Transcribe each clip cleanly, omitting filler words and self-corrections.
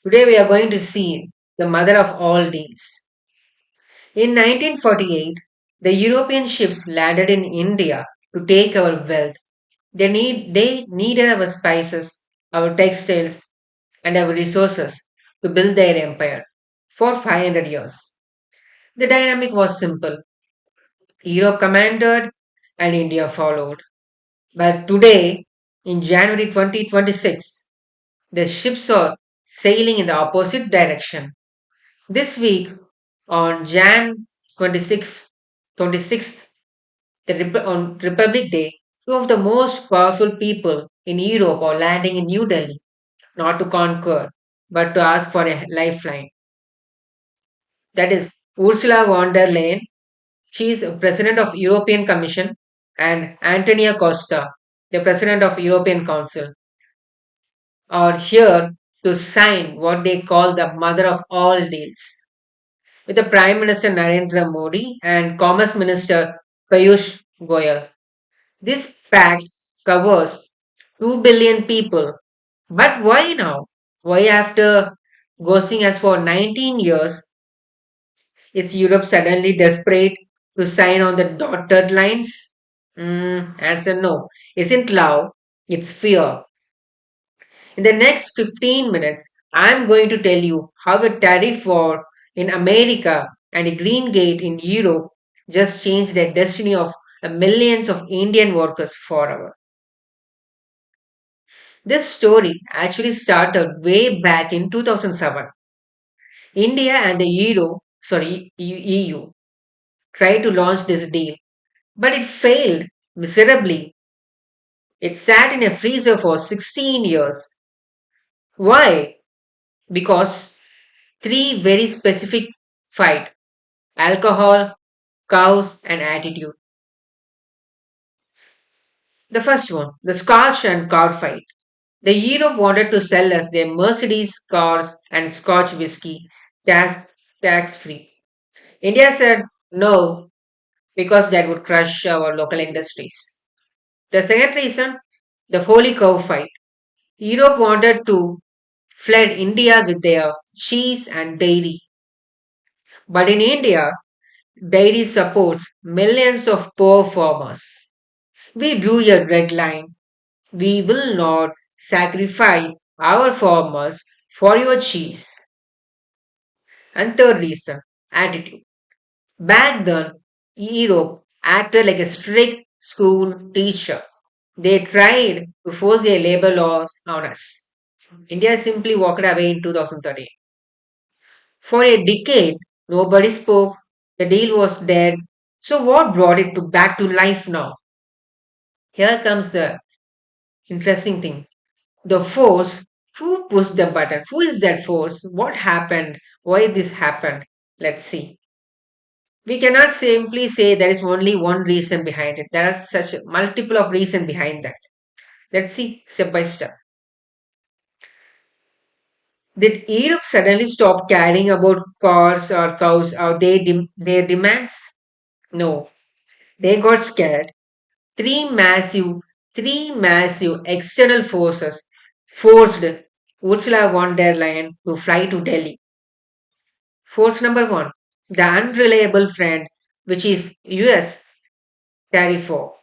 Today we are going to see the mother of all deals. In 1948, the European ships landed in India to take our wealth. They needed our spices, our textiles, and our resources to build their empire for 500 years. The dynamic was simple. Europe commanded and India followed. But today, in January 2026, the ships are sailing in the opposite direction. This week, on Jan 26th, on Republic Day, two of the most powerful people in Europe are landing in New Delhi, not to conquer, but to ask for a lifeline. That is Ursula von der Leyen. She is President of European Commission, and Antonia Costa, the President of European Council, are here to sign what they call the mother of all deals. With the Prime Minister Narendra Modi and Commerce Minister Piyush Goyal. This pact covers 2 billion people. But why now? Why after ghosting us for 19 years is Europe suddenly desperate to sign on the dotted lines? Answer no. Isn't love, it's fear. In the next 15 minutes, I'm going to tell you how a tariff war in America and a green gate in Europe just changed the destiny of millions of Indian workers forever. This story actually started way back in 2007. India and the EU tried to launch this deal, but it failed miserably. It sat in a freezer for 16 years. Why? Because three very specific fight: alcohol, cows, and attitude. The first one, the Scotch and car fight. The Europe wanted to sell us their Mercedes cars and Scotch whiskey tax free. India said no because that would crush our local industries. The second reason, the Holy Cow fight. Europe wanted to flood India with their cheese and dairy. But in India, dairy supports millions of poor farmers. We drew a red line. We will not sacrifice our farmers for your cheese. And third reason, attitude. Back then, Europe acted like a strict school teacher. They tried to force their labor laws on us. India simply walked away in 2013. For a decade, nobody spoke. The deal was dead. So what brought it back to life now? Here comes the interesting thing. The force, who pushed the button? Who is that force? What happened? Why this happened? Let's see. We cannot simply say there is only one reason behind it. There are such multiple of reasons behind that. Let's see step by step. Did Europe suddenly stop caring about cars or cows or their demands? No, they got scared. Three massive, three massive external forces forced Ursula von der Leyen to fly to Delhi. Force number one, the unreliable friend, which is US Tariff War.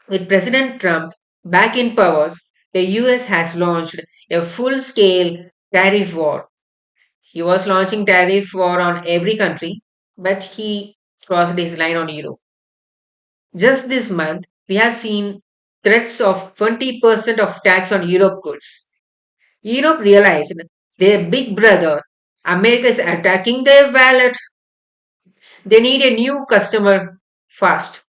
With President Trump back in powers, the US has launched a full-scale tariff war. He was launching tariff war on every country, but he crossed his line on Europe. Just this month, we have seen threats of 20% of tax on Europe goods. Europe realized their big brother, America, is attacking their wallet. They need a new customer fast.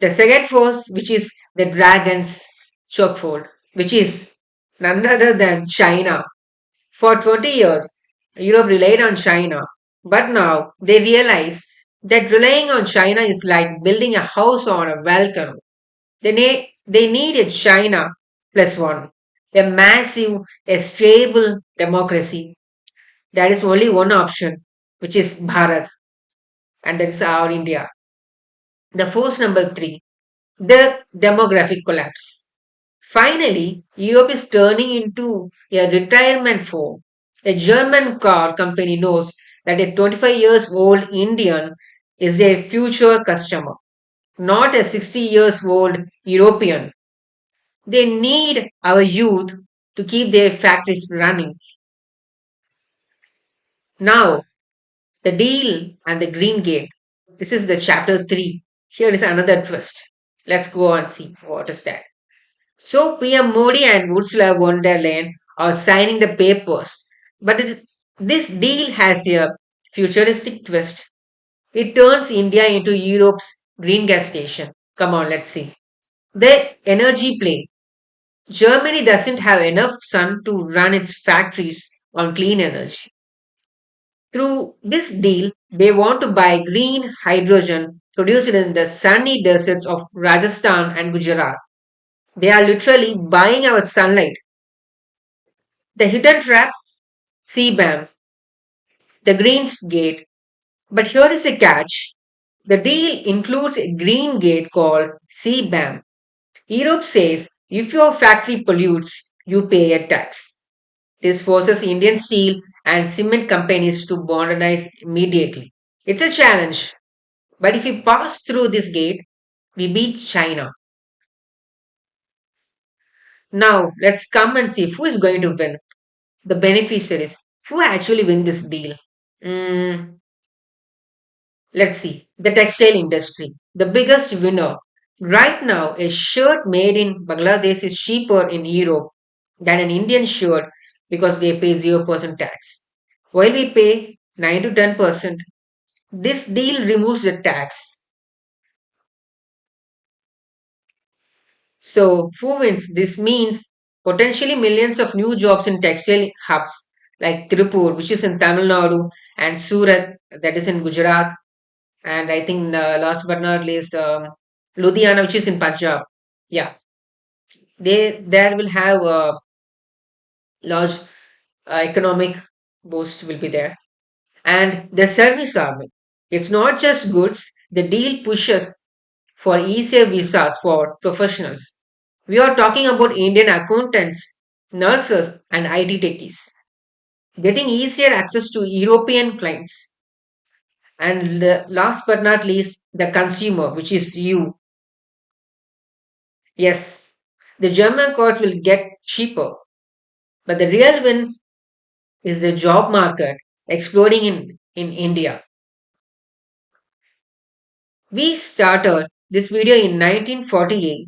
The second force, which is the dragon's chokehold, which is none other than China. For 20 years, Europe relied on China, but now they realize that relying on China is like building a house on a volcano. They need a China plus one, a massive, a stable democracy. That is only one option, which is Bharat, and that is our India. The force number three, the demographic collapse. Finally, Europe is turning into a retirement home. A German car company knows that a 25 years old Indian is a future customer, not a 60 years old European. They need our youth to keep their factories running. Now, the deal and the green gate. This is the chapter 3. Here is another twist. Let's go and see what is that. So PM Modi and Ursula von der Leyen are signing the papers. But this deal has a futuristic twist. It turns India into Europe's green gas station. Come on, let's see. The energy play. Germany doesn't have enough sun to run its factories on clean energy. Through this deal, they want to buy green hydrogen produced in the sunny deserts of Rajasthan and Gujarat. They are literally buying our sunlight. The hidden trap, CBAM, the Green's Gate. But here is the catch. The deal includes a green gate called CBAM. Europe says if your factory pollutes, you pay a tax. This forces Indian steel and cement companies to modernize immediately. It's a challenge, but if we pass through this gate, we beat China. Now, let's come and see who is going to win. The beneficiaries. Who actually win this deal? Mm, let's see. The textile industry. The biggest winner. Right now, a shirt made in Bangladesh is cheaper in Europe than an Indian shirt because they pay 0% tax. While we pay 9 to 10%, this deal removes the tax. So, who wins? This means potentially millions of new jobs in textile hubs like Tirupur, which is in Tamil Nadu, and Surat, that is in Gujarat, and I think last but not least, Ludhiana, which is in Punjab. Yeah, they there will have a large economic boost will be there, and the service army. It's not just goods. The deal pushes for easier visas for professionals. We are talking about Indian accountants, nurses, and IT techies getting easier access to European clients. And last but not least, the consumer, which is you. Yes, the German cars will get cheaper, but the real win is the job market exploding in India. We started this video in 1948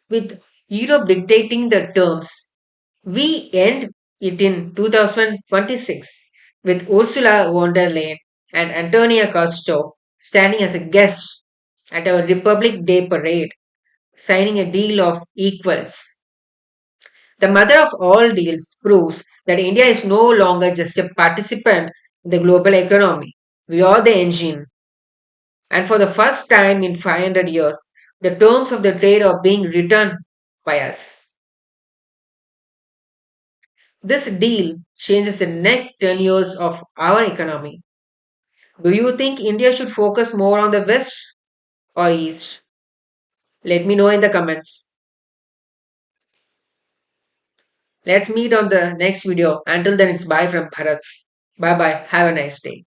with Europe dictating the terms. We end it in 2026 with Ursula von der Leyen and Antonia Costa standing as a guest at our Republic Day parade, signing a deal of equals. The mother of all deals proves that India is no longer just a participant in the global economy. We are the engine. And for the first time in 500 years, the terms of the trade are being written by us. This deal changes the next 10 years of our economy. Do you think India should focus more on the West or East? Let me know in the comments. Let's meet on the next video. Until then, it's bye from Bharat. Bye bye. Have a nice day.